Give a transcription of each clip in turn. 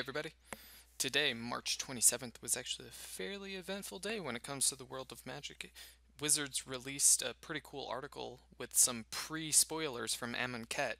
everybody. Today, March 27th, was actually a fairly eventful day when it comes to the world of Magic. Wizards released a pretty cool article with some pre-spoilers from Amonkhet.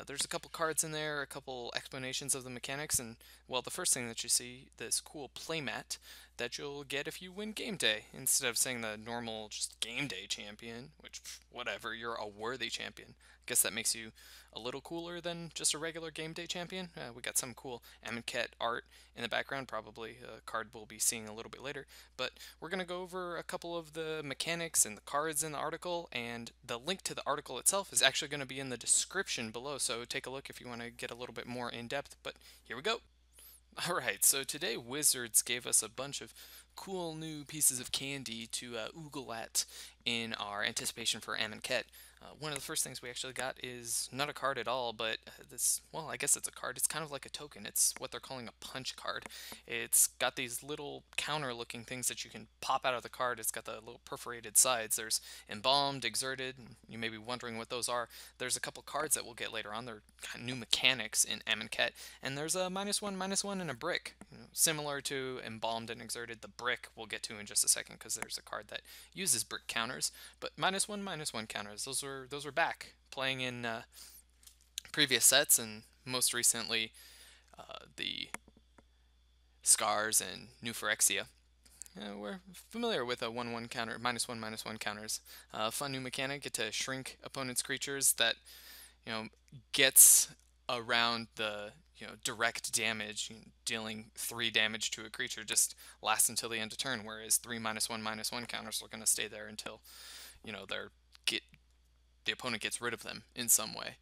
There's a couple cards in there, a couple explanations of the mechanics, and, well, the first thing that you see, this cool playmat that you'll get if you win Game Day, instead of saying the normal just Game Day champion, which, whatever, you're a worthy champion. I guess that makes you a little cooler than just a regular Game Day champion. We got some cool Amonkhet art in the background, probably a card we'll be seeing a little bit later, but we're going to go over a couple of the mechanics and the cards in the article, and the link to the article itself is actually going to be in the description below, so take a look if you want to get a little bit more in depth, but here we go. Alright, so today Wizards gave us a bunch of cool new pieces of candy to oogle at in our anticipation for Amonkhet. One of the first things we actually got is not a card at all, but well, I guess it's a card. It's kind of like a token. It's what they're calling a punch card. It's got these little counter-looking things that you can pop out of the card. It's got the little perforated sides. There's Embalmed, Exerted, and you may be wondering what those are. There's a couple cards that we'll get later on. They're kind of new mechanics in Amonkhet, and there's a -1/-1 and a brick. Similar to Embalmed and Exerted, the brick we'll get to in just a second because there's a card that uses brick counters, but -1/-1 counters, those were back, playing in previous sets, and most recently the Scars and New Phyrexia. We're familiar with a 1/1 counter, -1/-1 counters. Fun new mechanic, get to shrink opponent's creatures that, gets around the, direct damage. Dealing 3 damage to a creature just lasts until the end of turn, whereas 3 -1/-1 counters are going to stay there until, the opponent gets rid of them in some way.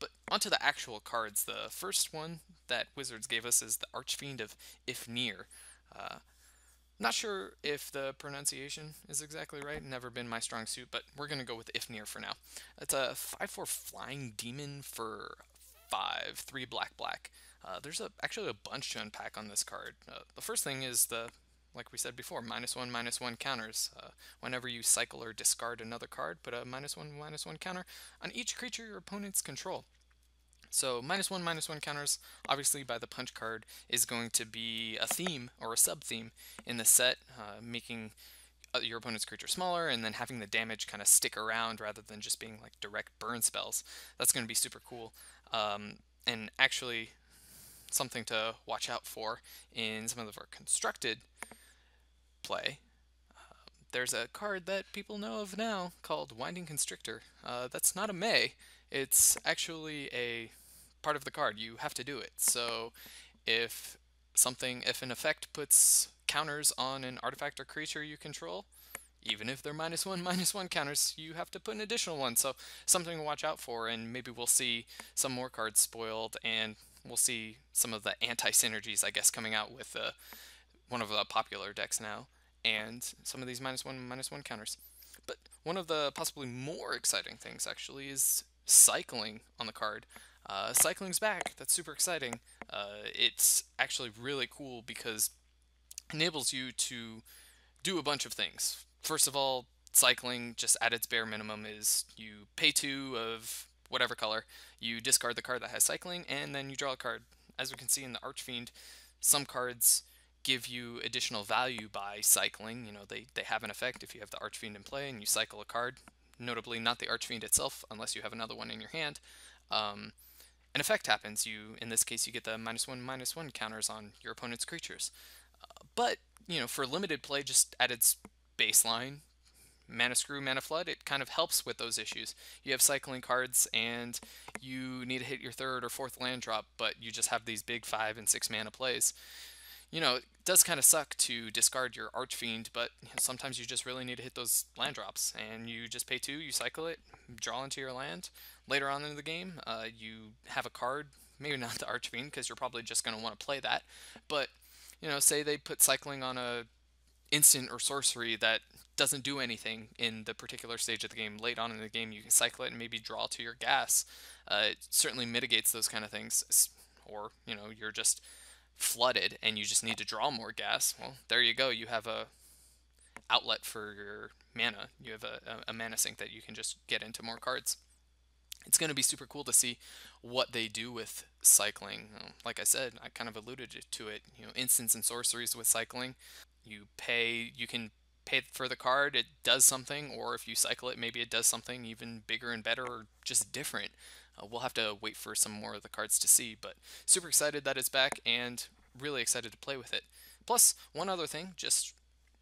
But onto the actual cards. The first one that Wizards gave us is the Archfiend of Ifnir. Not sure if the pronunciation is exactly right, never been my strong suit, but we're going to go with Ifnir for now. It's a 5/4 flying demon for 5, 3 black. There's actually a bunch to unpack on this card. The first thing is like we said before, -1/-1 counters. Whenever you cycle or discard another card, put a -1/-1 counter on each creature your opponents control. So -1/-1 counters, obviously by the punch card, is going to be a theme or a sub-theme in the set, making your opponent's creature smaller and then having the damage kind of stick around rather than just being like direct burn spells. That's going to be super cool. And actually something to watch out for in some of our constructed play. There's a card that people know of now called Winding Constrictor. That's not a May. It's actually a part of the card. You have to do it. So if an effect puts counters on an artifact or creature you control, even if they're -1/-1 counters, you have to put an additional one. So something to watch out for, and maybe we'll see some more cards spoiled, and we'll see some of the anti-synergies, I guess, coming out with one of the popular decks now, and some of these -1/-1 counters. But one of the possibly more exciting things, actually, is cycling on the card. Cycling's back. That's super exciting. It's actually really cool because it enables you to do a bunch of things. First of all, cycling, just at its bare minimum, is you pay 2 of whatever color, you discard the card that has cycling, and then you draw a card. As we can see in the Archfiend, some cards give you additional value by cycling. They have an effect if you have the Archfiend in play and you cycle a card, notably not the Archfiend itself, unless you have another one in your hand. An effect happens. In this case, you get the -1/-1 counters on your opponent's creatures. But, for limited play, just at its baseline, Mana Screw, Mana Flood, it kind of helps with those issues. You have cycling cards and you need to hit your 3rd or 4th land drop, but you just have these big 5 and 6 mana plays. It does kind of suck to discard your Archfiend, but sometimes you just really need to hit those land drops, and you just pay 2, you cycle it, draw into your land. Later on in the game, you have a card, maybe not the Archfiend, because you're probably just going to want to play that, but, say they put cycling on a instant or sorcery that doesn't do anything in the particular stage of the game. Late on in the game, you can cycle it and maybe draw to your gas. It certainly mitigates those kind of things. Or, you're just flooded and you just need to draw more gas. Well, there you go. You have a outlet for your mana. You have a mana sink that you can just get into more cards. It's going to be super cool to see what they do with cycling. Like I said, I kind of alluded to it. Instants and sorceries with cycling. You can pay for the card, it does something, or if you cycle it, maybe it does something even bigger and better or just different. We'll have to wait for some more of the cards to see, but super excited that it's back and really excited to play with it. Plus, one other thing, just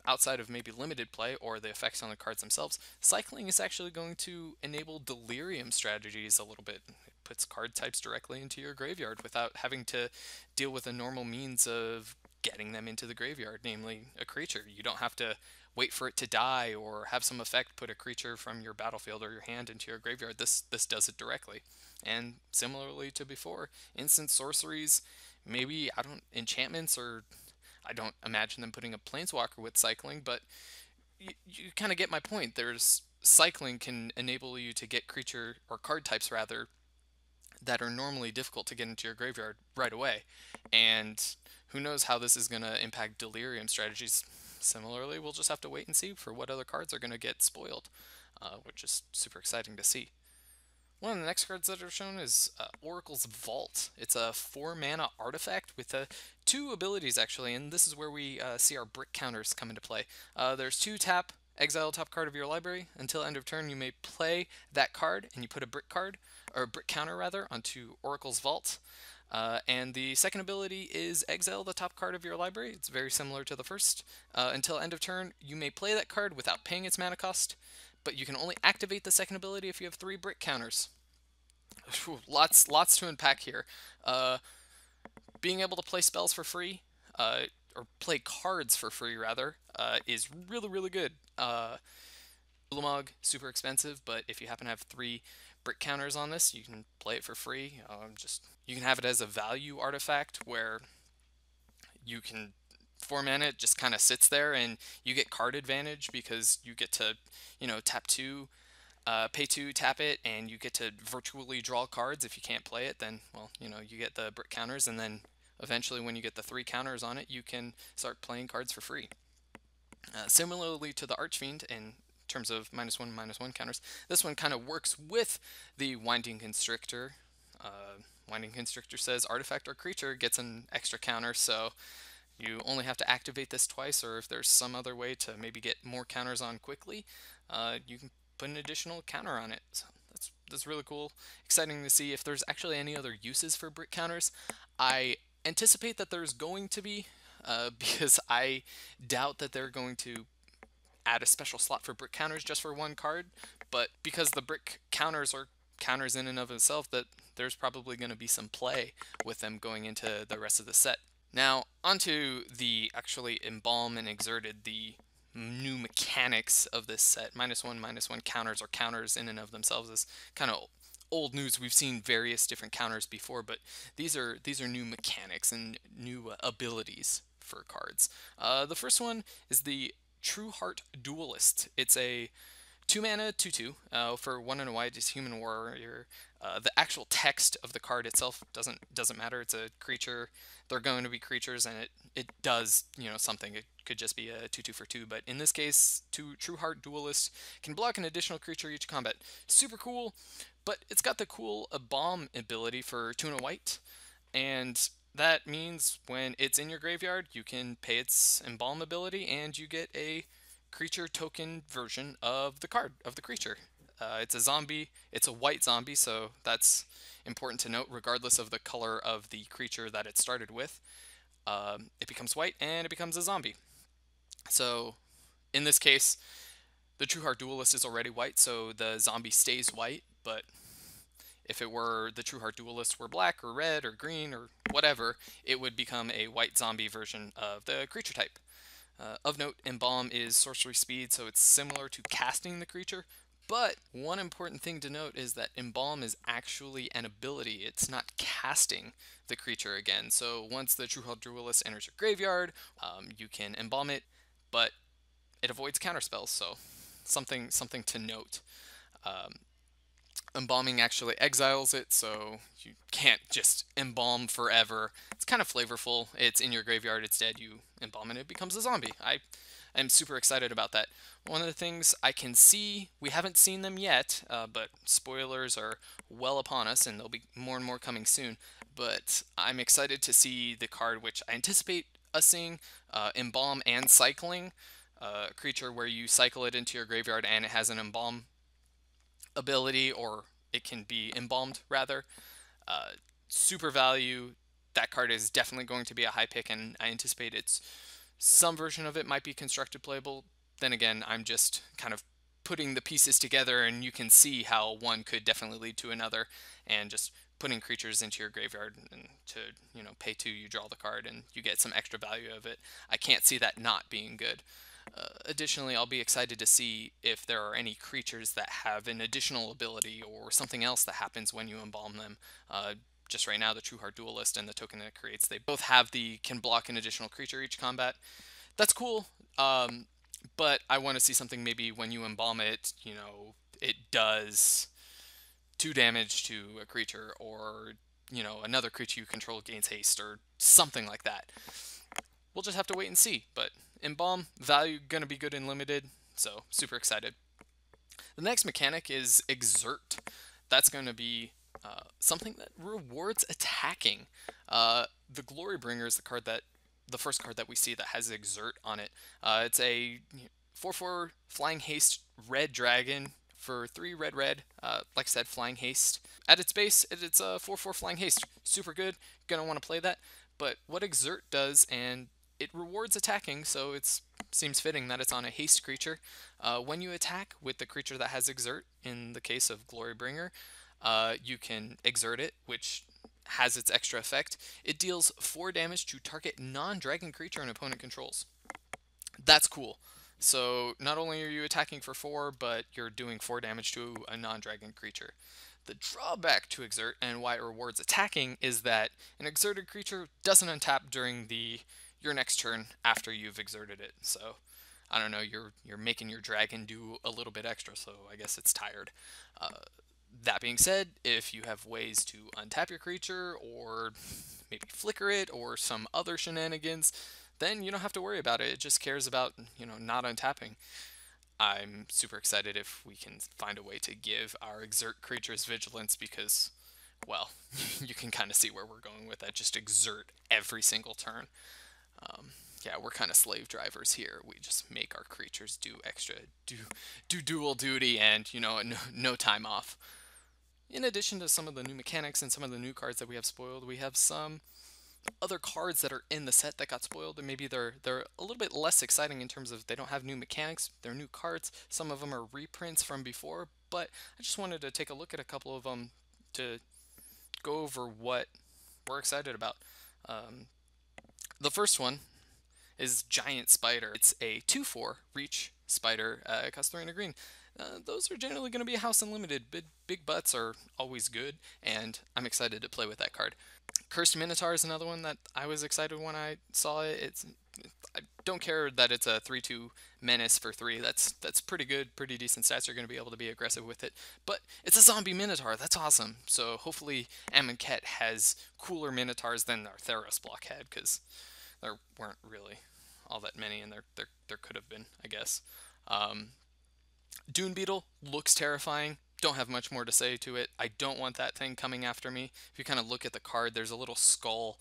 outside of maybe limited play or the effects on the cards themselves, cycling is actually going to enable delirium strategies a little bit. It puts card types directly into your graveyard without having to deal with a normal means of getting them into the graveyard, namely a creature. You don't have to wait for it to die or have some effect put a creature from your battlefield or your hand into your graveyard. This does it directly. And similarly to before, instant sorceries, maybe I don't enchantments, or I don't imagine them putting a planeswalker with cycling, but you kind of get my point. There's cycling can enable you to get creature or card types rather that are normally difficult to get into your graveyard right away. And who knows how this is going to impact delirium strategies. Similarly, we'll just have to wait and see for what other cards are going to get spoiled, which is super exciting to see. One of the next cards that are shown is Oracle's Vault. It's a 4-mana artifact with 2 abilities, actually, and this is where we see our brick counters come into play. There's 2 tap, exile top card of your library. Until end of turn, you may play that card, and you put a brick card, or a brick counter rather, onto Oracle's Vault. And the second ability is exile the top card of your library. It's very similar to the first. Until end of turn, you may play that card without paying its mana cost, but you can only activate the second ability if you have 3 brick counters. Whew, lots to unpack here. Being able to play spells for free, or play cards for free rather, is really good. Ulamog, super expensive, but if you happen to have 3 brick counters on this, you can play it for free. You can have it as a value artifact where you can 4 mana, it just kind of sits there, and you get card advantage because you get to, tap 2, pay 2, tap it, and you get to virtually draw cards. If you can't play it, then, well, you get the brick counters, and then eventually when you get the 3 counters on it, you can start playing cards for free. Similarly to the Archfiend, in terms of -1/-1 counters, this one kind of works with the Winding Constrictor. Winding Constrictor says artifact or creature gets an extra counter, so you only have to activate this twice, or if there's some other way to maybe get more counters on quickly, you can put an additional counter on it. So that's really cool. Exciting to see if there's actually any other uses for brick counters. I anticipate that there's going to be, because I doubt that they're going to add a special slot for brick counters just for 1 card, but because the brick counters are counters in and of itself, that there's probably going to be some play with them going into the rest of the set. Now, onto the actually Embalm and Exerted, the new mechanics of this set. -1/-1 counters, or counters in and of themselves, is kind of old news. We've seen various different counters before, but these are new mechanics and new abilities for cards. The first one is the True Heart Duelist. It's a 2-mana 2/2 for 1 and a white. Is Human Warrior. The actual text of the card itself doesn't matter. It's a creature. They're going to be creatures, and it does something. It could just be a 2/2 for 2, but in this case, True Heart Duelist can block an additional creature each combat. Super cool, but it's got the cool Embalm ability for 2 and a white, and that means when it's in your graveyard, you can pay its Embalm ability, and you get a creature token version of the card, of the creature. It's a zombie. It's a white zombie, so that's important to note. Regardless of the color of the creature that it started with, it becomes white and it becomes a zombie. So in this case, the True Heart Duelist is already white, so the zombie stays white. But if it were the True Heart Duelist were black or red or green or whatever, it would become a white zombie version of the creature type. Of note, Embalm is sorcery speed, so it's similar to casting the creature. But one important thing to note is that Embalm is actually an ability. It's not casting the creature again. So once the True Heart Duelist enters your graveyard, you can Embalm it, but it avoids counterspells. So something to note. Embalming actually exiles it, so you can't just embalm forever. It's kind of flavorful. It's in your graveyard, it's dead, you embalm and it becomes a zombie. I'm super excited about that. One of the things I can see, we haven't seen them yet, but spoilers are well upon us, and there'll be more and more coming soon. But I'm excited to see the card, which I anticipate us seeing, Embalm and Cycling, a creature where you cycle it into your graveyard and it has an Embalm ability, or it can be embalmed rather. Uh, Super value. That card is definitely going to be a high pick, and I anticipate it's some version of it might be constructed playable. Then again, I'm just kind of putting the pieces together, and you can see how one could definitely lead to another, and just putting creatures into your graveyard and to, pay 2, you draw the card and you get some extra value of it. I can't see that not being good. Additionally, I'll be excited to see if there are any creatures that have an additional ability or something else that happens when you embalm them. Just right now, the True Heart Duelist and the token that it creates, they both have the can block an additional creature each combat. That's cool, but I want to see something maybe when you embalm it, it does 2 damage to a creature, or, another creature you control gains haste, or something like that. We'll just have to wait and see, but Embalm, value going to be good in limited, so super excited. The next mechanic is Exert. That's going to be something that rewards attacking. The Glorybringer is the first card that we see that has Exert on it. It's a 4/4 Flying Haste red dragon for 3 red red. Like I said, Flying Haste. At its base, it's a 4/4 Flying Haste. Super good. Gonna want to play that. But what Exert does, and it rewards attacking, so it seems fitting that it's on a haste creature. When you attack with the creature that has Exert, in the case of Glorybringer, you can exert it, which has its extra effect. It deals 4 damage to target non-dragon creature an opponent controls. That's cool. So not only are you attacking for 4, but you're doing 4 damage to a non-dragon creature. The drawback to Exert and why it rewards attacking is that an exerted creature doesn't untap during your next turn after you've exerted it. So I don't know, you're making your dragon do a little bit extra, so I guess it's tired. That being said, if you have ways to untap your creature, or maybe flicker it, or some other shenanigans, then you don't have to worry about it. It just cares about, not untapping. I'm super excited if we can find a way to give our Exert creatures vigilance, because, well, you can kind of see where we're going with that. Just exert every single turn. Yeah, we're kind of slave drivers here. We just make our creatures do extra, do dual duty, and, no time off. In addition to some of the new mechanics and some of the new cards that we have spoiled, we have some other cards that are in the set that got spoiled, and maybe they're a little bit less exciting in terms of they don't have new mechanics, they're new cards. Some of them are reprints from before, but I just wanted to take a look at a couple of them to go over what we're excited about. The first one is Giant Spider. It's a 2/4 reach spider. It costs 3 and a green. Those are generally going to be a house unlimited. Big butts are always good, and I'm excited to play with that card. Cursed Minotaur is another one that I was excited when I saw it. I don't care that it's a 3/2 menace for 3. That's pretty good, pretty decent stats. You're going to be able to be aggressive with it. But it's a zombie Minotaur. That's awesome. So hopefully Amonkhet has cooler Minotaurs than our Theros block had, because there weren't really all that many, and there could have been, I guess. Dune Beetle looks terrifying. Don't have much more to say to it. I don't want that thing coming after me. If you kind of look at the card, there's a little skull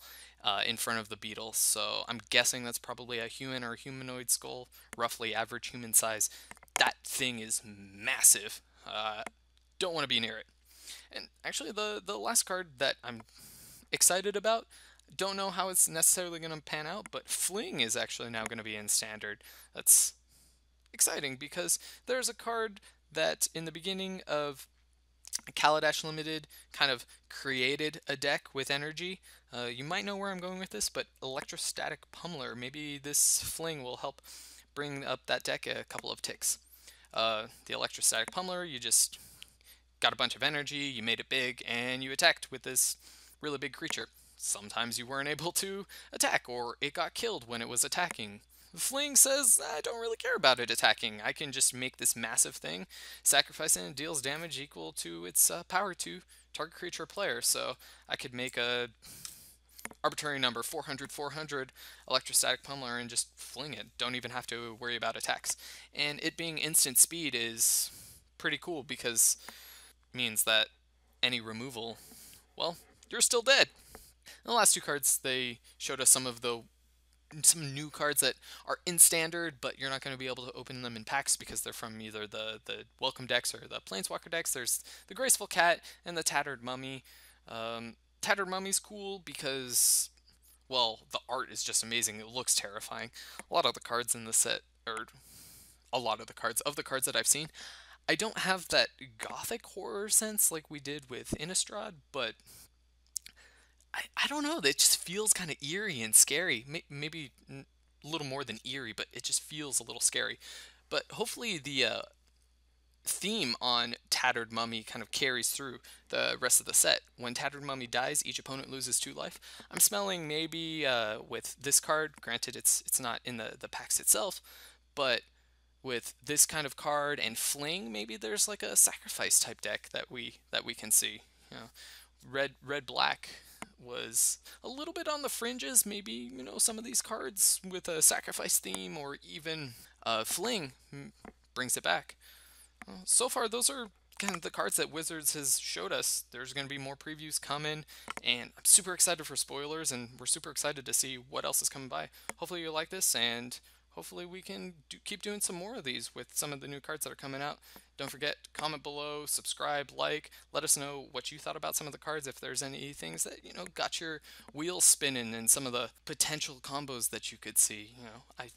in front of the beetle, so I'm guessing that's probably a human or humanoid skull, roughly average human size. That thing is massive. Don't want to be near it. And actually, the last card that I'm excited about, don't know how it's necessarily going to pan out, but Fling is actually now going to be in Standard. That's exciting, because there's a card that in the beginning of Kaladesh Limited kind of created a deck with energy. You might know where I'm going with this, but Electrostatic Pummeler. Maybe this Fling will help bring up that deck a couple of ticks. The Electrostatic Pummeler, you just got a bunch of energy, you made it big, and you attacked with this really big creature. Sometimes you weren't able to attack, or it got killed when it was attacking. Fling says, I don't really care about it attacking. I can just make this massive thing, sacrifice it, and it deals damage equal to its power to target creature or player. So I could make a arbitrary number 400, 400 electrostatic pummeler and just fling it. Don't even have to worry about attacks. And it being instant speed is pretty cool because it means that any removal, well, you're still dead. In the last two cards, they showed us some new cards that are in standard, but you're not going to be able to open them in packs because they're from either the welcome decks or the planeswalker decks. There's the graceful cat and the tattered mummy. Tattered mummy's cool because, well, the art is just amazing. It looks terrifying. A lot of the cards in the set, or a lot of the cards that I've seen, I don't have that gothic horror sense like we did with Innistrad, but I don't know. It just feels kind of eerie and scary. Maybe a little more than eerie, but it just feels a little scary. But hopefully the theme on Tattered Mummy kind of carries through the rest of the set. When Tattered Mummy dies, each opponent loses 2 life. I'm smelling maybe with this card. Granted, it's not in the packs itself, but with this kind of card and Fling, maybe there's like a sacrifice type deck that we can see. You know, red black was a little bit on the fringes. Maybe some of these cards with a sacrifice theme or even Fling brings it back. So far, those are kind of the cards that Wizards has showed us. There's going to be more previews coming, and I'm super excited for spoilers, and we're super excited to see what else is coming by. Hopefully you like this, and hopefully we can keep doing some more of these with some of the new cards that are coming out. Don't forget, comment below, subscribe, like, let us know what you thought about some of the cards, if there's any things that, got your wheels spinning and some of the potential combos that you could see.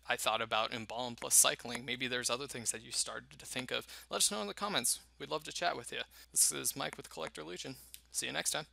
I thought about Embalm plus cycling. Maybe there's other things that you started to think of. Let us know in the comments. We'd love to chat with you. This is Mike with Collector Legion. See you next time.